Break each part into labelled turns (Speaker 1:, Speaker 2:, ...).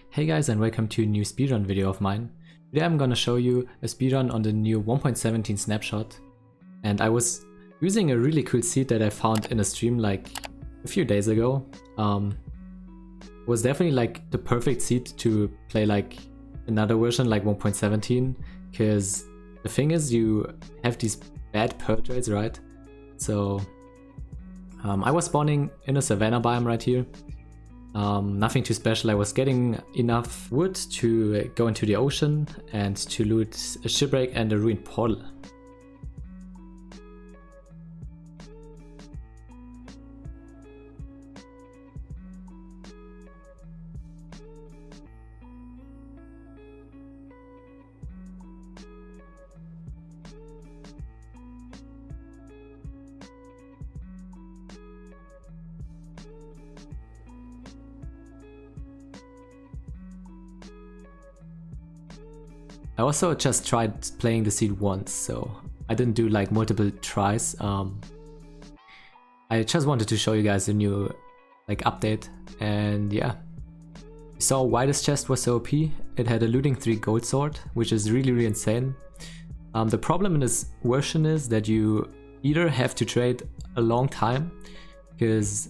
Speaker 1: Hey guys, and welcome to a new speedrun video of mine. Today I'm gonna show you a speedrun on the new 1.17 Snapshot. And I was using a really cool seed that I found in a stream like a few days ago. It was definitely like the perfect seed to play like another version like 1.17, because the thing is you have these bad pearl trades, right? So I was spawning in a savanna biome right here. Nothing too special. I was getting enough wood to go into the ocean and to loot a shipwreck and a ruined portal. I also just tried playing the seed once, so I didn't do like multiple tries. I just wanted to show you guys a new like update, and yeah. You saw why this chest was so OP. It had a looting 3 gold sword, which is really insane. The problem in this version is that you either have to trade a long time, because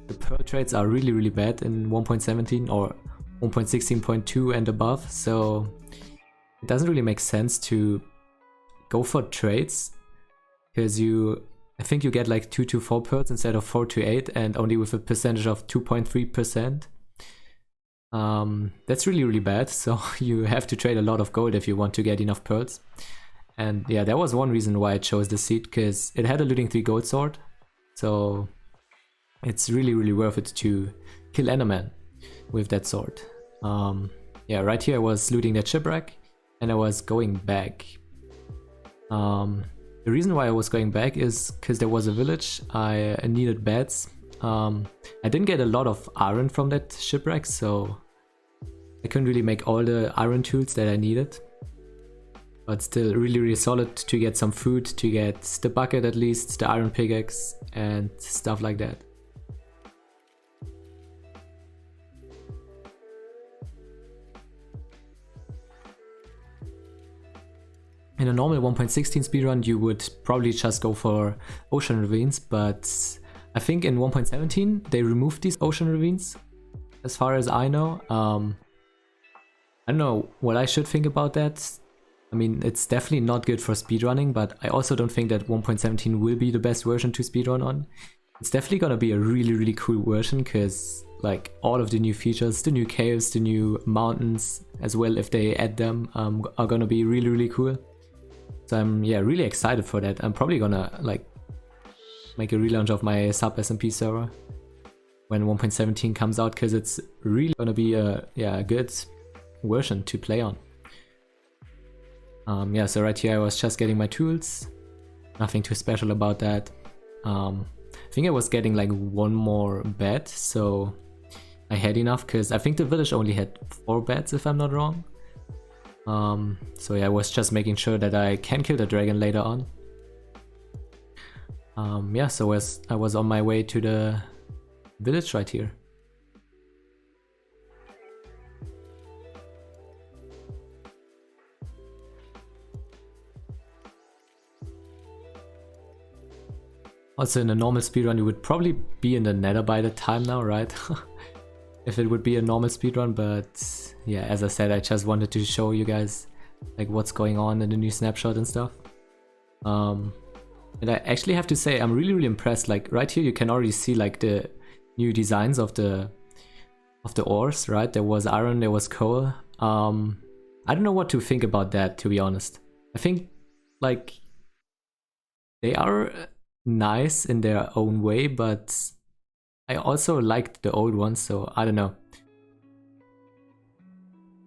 Speaker 1: the pearl trades are really bad in 1.17 or 1.16.2 and above, so it doesn't really make sense to go for trades, because I think you get like 2 to 4 pearls instead of 4 to 8, and only with a percentage of 2.3%. That's really bad, so you have to trade a lot of gold if you want to get enough pearls. And yeah, that was one reason why I chose the seed, because it had a looting 3 gold sword, so it's really worth it to kill Enderman with that sword. Yeah, right here I was looting that shipwreck, and I was going back. The reason why I was going back is because there was a village. I needed beds. I didn't get a lot of iron from that shipwreck, so I couldn't really make all the iron tools that I needed. But still really solid to get some food, to get the bucket at least, the iron pickaxe and stuff like that. In a normal 1.16 speedrun you would probably just go for ocean ravines, but I think in 1.17 they removed these ocean ravines, as far as I know. I don't know what I should think about that. I mean, it's definitely not good for speedrunning, but I also don't think that 1.17 will be the best version to speedrun on. It's definitely gonna be a really cool version, because like all of the new features, the new caves, the new mountains as well, if they add them, are gonna be really cool. So I'm really excited for that. I'm probably gonna like make a relaunch of my sub SMP server when 1.17 comes out, because it's really gonna be a good version to play on. Yeah, so right here I was just getting my tools. Nothing too special about that. I think I was getting like one more bed, so I had enough, because I think the village only had 4 beds if I'm not wrong. So yeah, I was just making sure that I can kill the dragon later on. Yeah, so I was on my way to the village right here. Also, in a normal speedrun you would probably be in the Nether by the time now, right? If it would be a normal speedrun, but yeah, as I said, I just wanted to show you guys like what's going on in the new snapshot and stuff. And I actually have to say I'm really impressed. Like right here you can already see like the new designs of the ores, right? There was iron, there was coal. I don't know what to think about that, to be honest. I think like they are nice in their own way, but I also liked the old ones, so I don't know.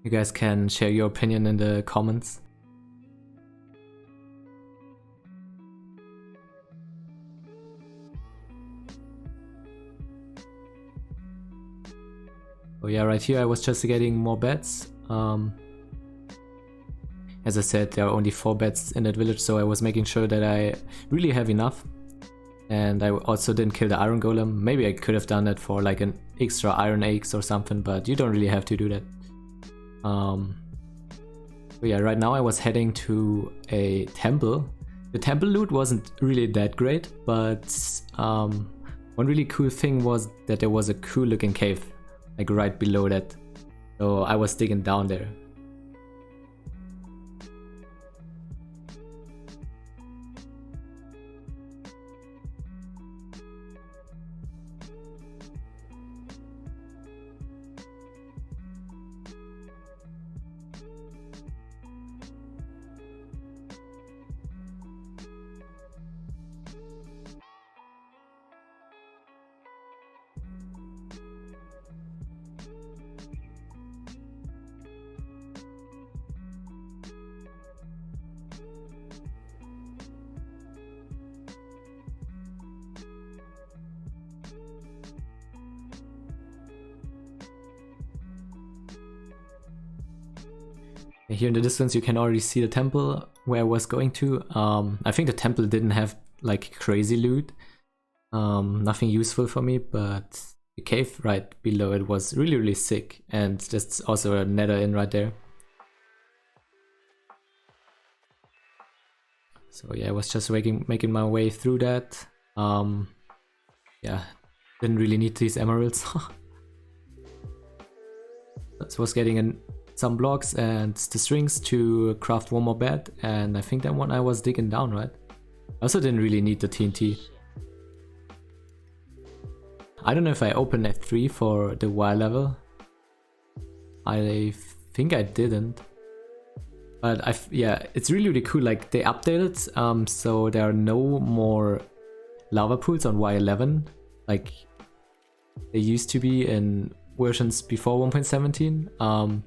Speaker 1: You guys can share your opinion in the comments. Oh yeah, right here I was just getting more beds. As I said, there are only 4 beds in that village, so I was making sure that I really have enough. And I also didn't kill the iron golem. Maybe I could have done that for like an extra iron axe or something, but you don't really have to do that. But yeah, right now I was heading to a temple. The temple loot wasn't really that great, but one really cool thing was that there was a cool looking cave, like right below that. So I was digging down there. Here in the distance you can already see the temple where I was going to. I think the temple didn't have like crazy loot, nothing useful for me, but the cave right below it was really sick, and there's also a nether in right there. So yeah, I was just making my way through that. Yeah, didn't really need these emeralds. So I was getting in some blocks and the strings to craft one more bed, and I think that one I was digging down, right? I also didn't really need the TNT. I don't know if I opened F3 for the Y level. I think I didn't. But yeah, it's really cool, like they updated, so there are no more lava pools on Y11 like they used to be in versions before 1.17.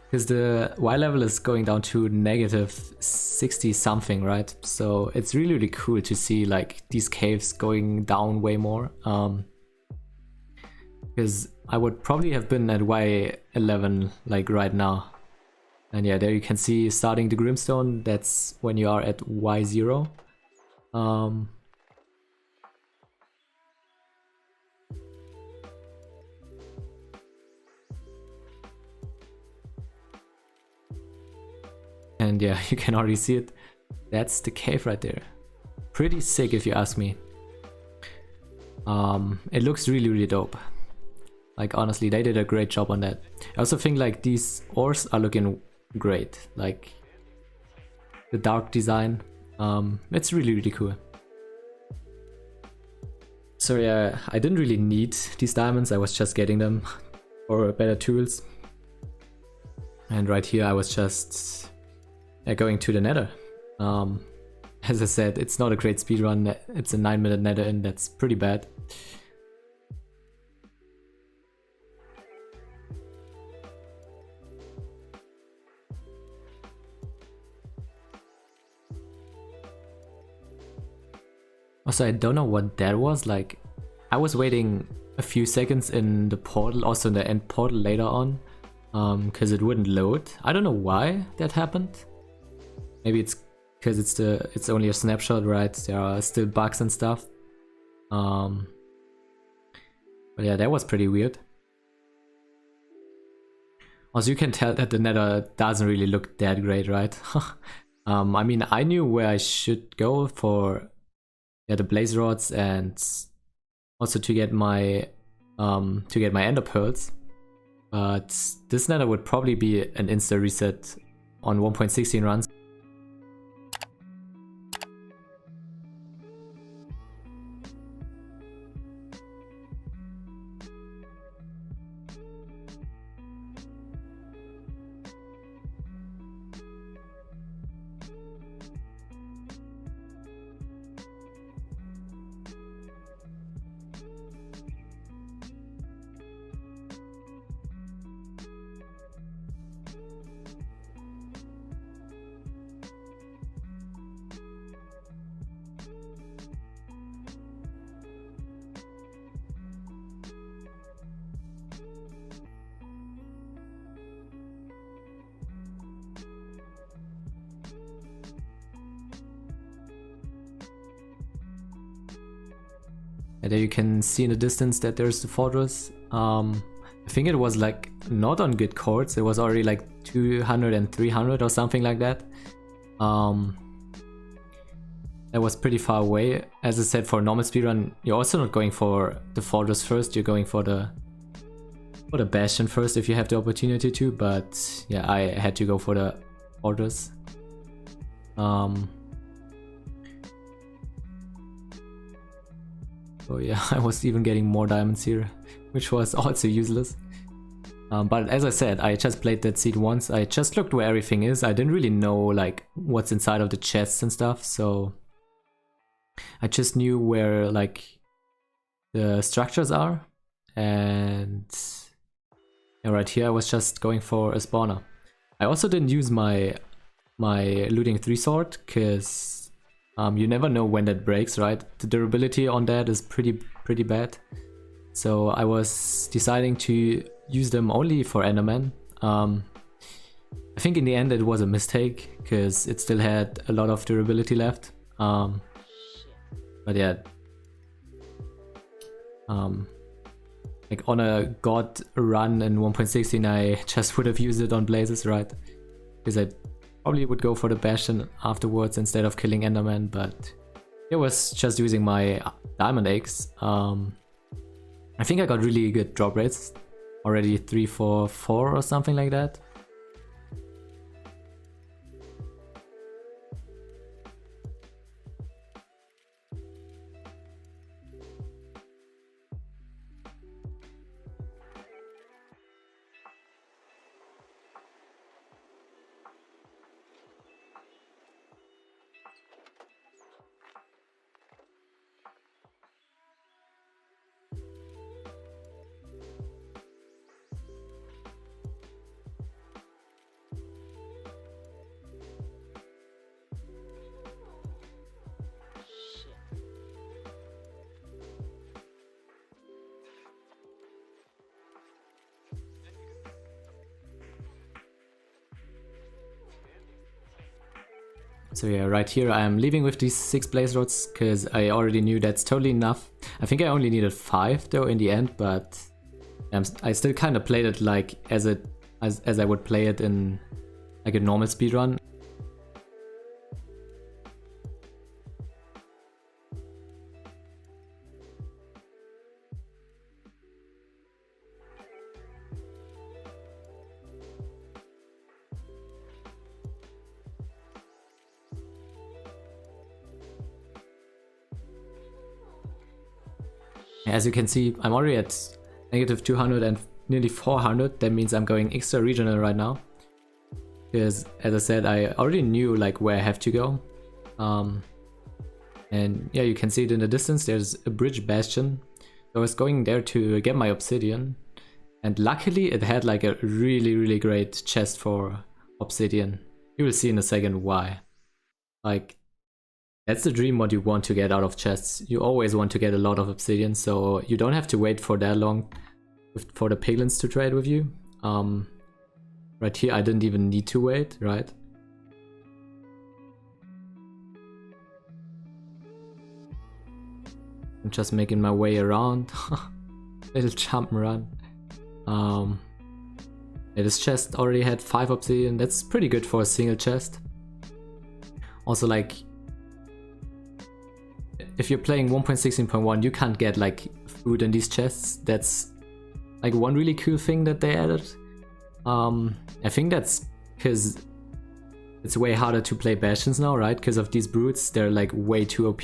Speaker 1: Because the Y level is going down to -60 something, right? So it's really cool to see like these caves going down way more. Because I would probably have been at Y11 like right now. And yeah, there you can see starting the Grimstone, that's when you are at Y0. And yeah, you can already see it. That's the cave right there. Pretty sick if you ask me. It looks really dope. Like honestly, they did a great job on that. I also think like these ores are looking great. Like the dark design. It's really cool. So yeah, I didn't really need these diamonds. I was just getting them for better tools. And right here I was just going to the Nether. As I said, it's not a great speedrun. It's a 9-minute Nether in, that's pretty bad. Also, I don't know what that was, like I was waiting a few seconds in the portal, also in the end portal later on, because it wouldn't load. I don't know why that happened. Maybe it's because it's only a snapshot, right? There are still bugs and stuff. But yeah, that was pretty weird. Also, you can tell that the Nether doesn't really look that great, right? I mean, I knew where I should go for the blaze rods and also to get my ender pearls. But this Nether would probably be an insta reset on 1.16 runs. And there you can see in the distance that there's the fortress. I think it was like not on good chords. It was already like 200 and 300 or something like that. That was pretty far away. As I said, for normal speedrun, you're also not going for the fortress first. You're going for the Bastion first if you have the opportunity to. But yeah, I had to go for the fortress. Oh yeah, I was even getting more diamonds here, which was also useless. But as I said, I just played that seed once. I just looked where everything is. I didn't really know like what's inside of the chests and stuff, so I just knew where like the structures are. And yeah, right here I was just going for a spawner. I also didn't use my looting 3 sword because you never know when that breaks, right? The durability on that is pretty bad. So I was deciding to use them only for Enderman. I think in the end it was a mistake because it still had a lot of durability left. But yeah, like on a god run in 1.16 I just would have used it on blazes, right? Because I probably would go for the Bastion afterwards instead of killing Enderman, but it was just using my diamond eggs. I think I got really good drop rates, already 3, 4, 4 or something like that. So yeah, right here I am leaving with these 6 blaze rods because I already knew that's totally enough. I think I only needed 5 though in the end, but I still kind of played it like as I would play it in like a normal speedrun. As you can see, I'm already at negative 200 and nearly 400. That means I'm going extra regional right now. Because as I said, I already knew like where I have to go. And yeah, you can see it in the distance. There's a bridge bastion. So I was going there to get my obsidian. And luckily it had like a really great chest for obsidian. You will see in a second why. Like, that's the dream what you want to get out of chests. You always want to get a lot of obsidian, so you don't have to wait for that long for the piglins to trade with you. Right here I didn't even need to wait, right? I'm just making my way around. Little jump and run. Yeah, this chest already had 5 obsidian. That's pretty good for a single chest. Also, like, if you're playing 1.16.1, you can't get like food in these chests. That's like one really cool thing that they added. I think that's because it's way harder to play Bastions now, right? Because of these brutes, they're like way too OP.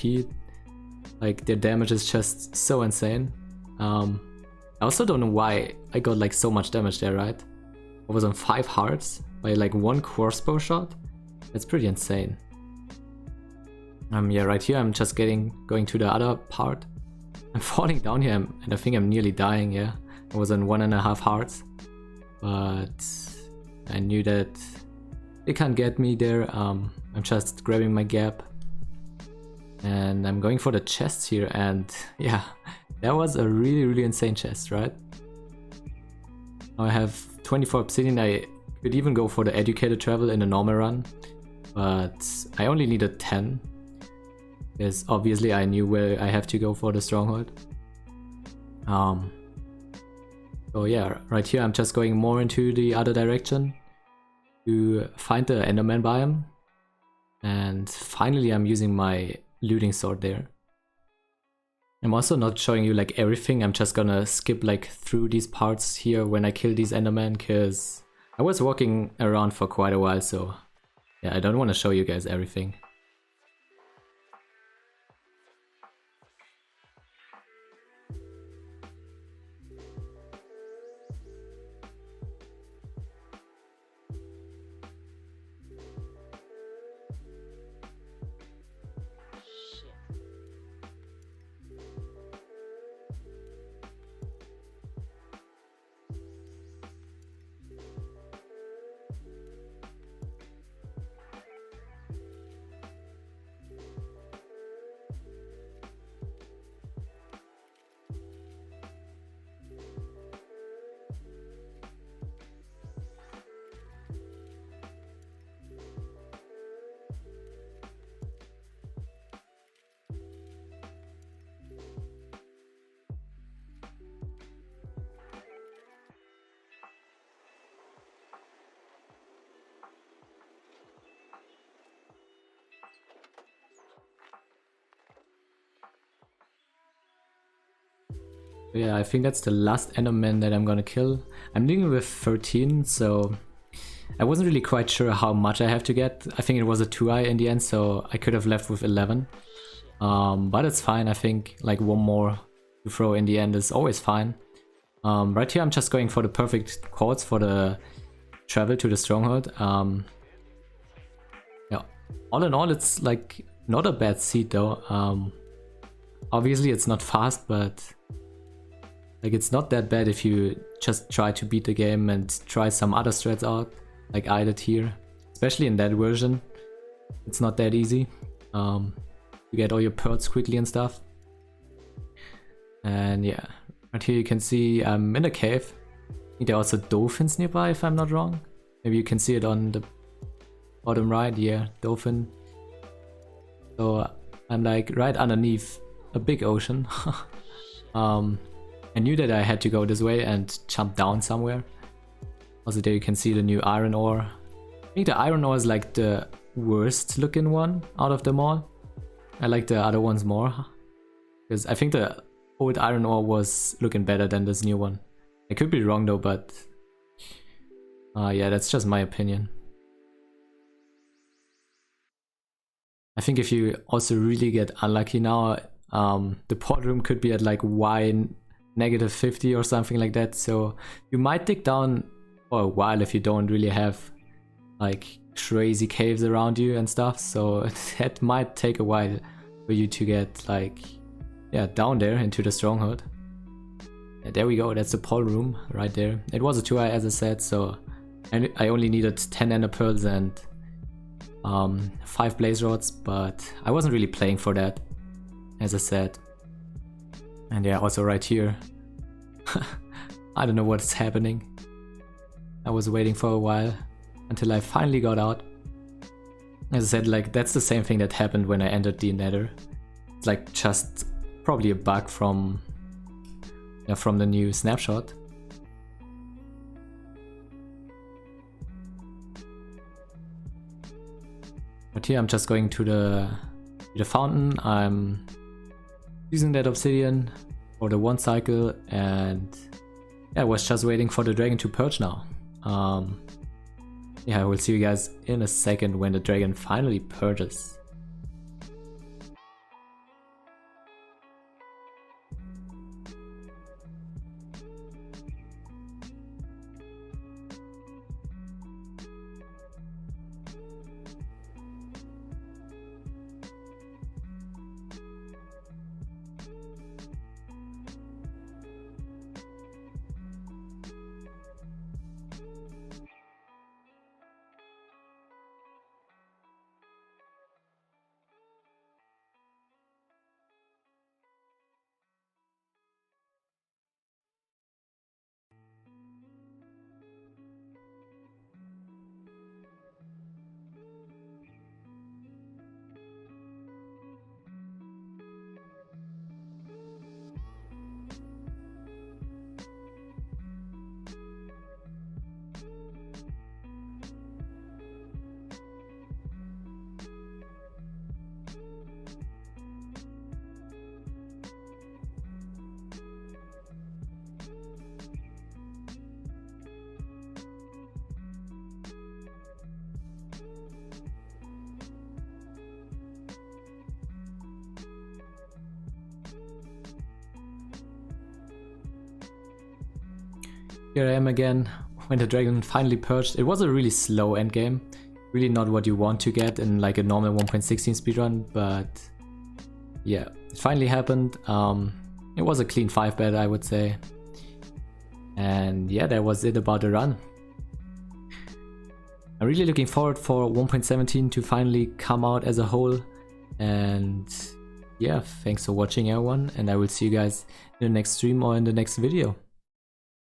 Speaker 1: Like their damage is just so insane. I also don't know why I got like so much damage there, right? I was on 5 hearts by like 1 crossbow shot. That's pretty insane. Yeah, right here I'm just going to the other part. I'm falling down here and I think I'm nearly dying, yeah. I was on 1.5 hearts. But I knew that they can't get me there. I'm just grabbing my gap. And I'm going for the chests here, and yeah, that was a really insane chest, right? Now I have 24 obsidian. I could even go for the educated travel in a normal run, but I only needed 10. Because obviously I knew where I have to go for the stronghold. So So yeah, right here I'm just going more into the other direction to find the Enderman biome. And finally I'm using my looting sword there. I'm also not showing you like everything, I'm just gonna skip like through these parts here when I kill these Endermen, cause I was walking around for quite a while, so yeah, I don't want to show you guys everything. Yeah, I think that's the last Enderman that I'm gonna kill. I'm doing with 13, so I wasn't really quite sure how much I have to get. I think it was a 2-eye in the end, so I could have left with 11. But it's fine, I think like one more to throw in the end is always fine. Right here I'm just going for the perfect chords for the travel to the Stronghold. Yeah, all in all it's like not a bad seed though. Obviously it's not fast, but like it's not that bad if you just try to beat the game and try some other strats out, like I did here. Especially in that version, it's not that easy. You get all your pearls quickly and stuff. And yeah, right here you can see I'm in a cave. I think there are also dolphins nearby if I'm not wrong. Maybe you can see it on the bottom right, yeah, dolphin. So I'm like right underneath a big ocean. I knew that I had to go this way and jump down somewhere. Also there you can see the new iron ore. I think the iron ore is like the worst looking one out of them all. I like the other ones more, because I think the old iron ore was looking better than this new one. I could be wrong though, but yeah, that's just my opinion. I think if you also really get unlucky now, the port room could be at like -50 or something like that, so you might dig down for a while if you don't really have like crazy caves around you and stuff, so that might take a while for you to get like, yeah, down there into the Stronghold. Yeah, there we go, that's the pole room right there. It was a 2-eye as I said, so I only needed 10 ender pearls and 5 blaze rods, but I wasn't really playing for that, as I said. And yeah, also right here, I don't know what's happening. I was waiting for a while until I finally got out. As I said, like that's the same thing that happened when I entered the Nether. It's like just probably a bug from the new Snapshot. But here I'm just going to the fountain. I'm using that obsidian for the 1 cycle, and yeah, I was just waiting for the dragon to purge now. Yeah, I will see you guys in a second when the dragon finally purges. Here I am again, when the dragon finally purged. It was a really slow endgame. Really not what you want to get in like a normal 1.16 speedrun, but yeah, it finally happened. It was a clean 5-bet, I would say. And yeah, that was it about the run. I'm really looking forward for 1.17 to finally come out as a whole. And yeah, thanks for watching everyone, and I will see you guys in the next stream or in the next video.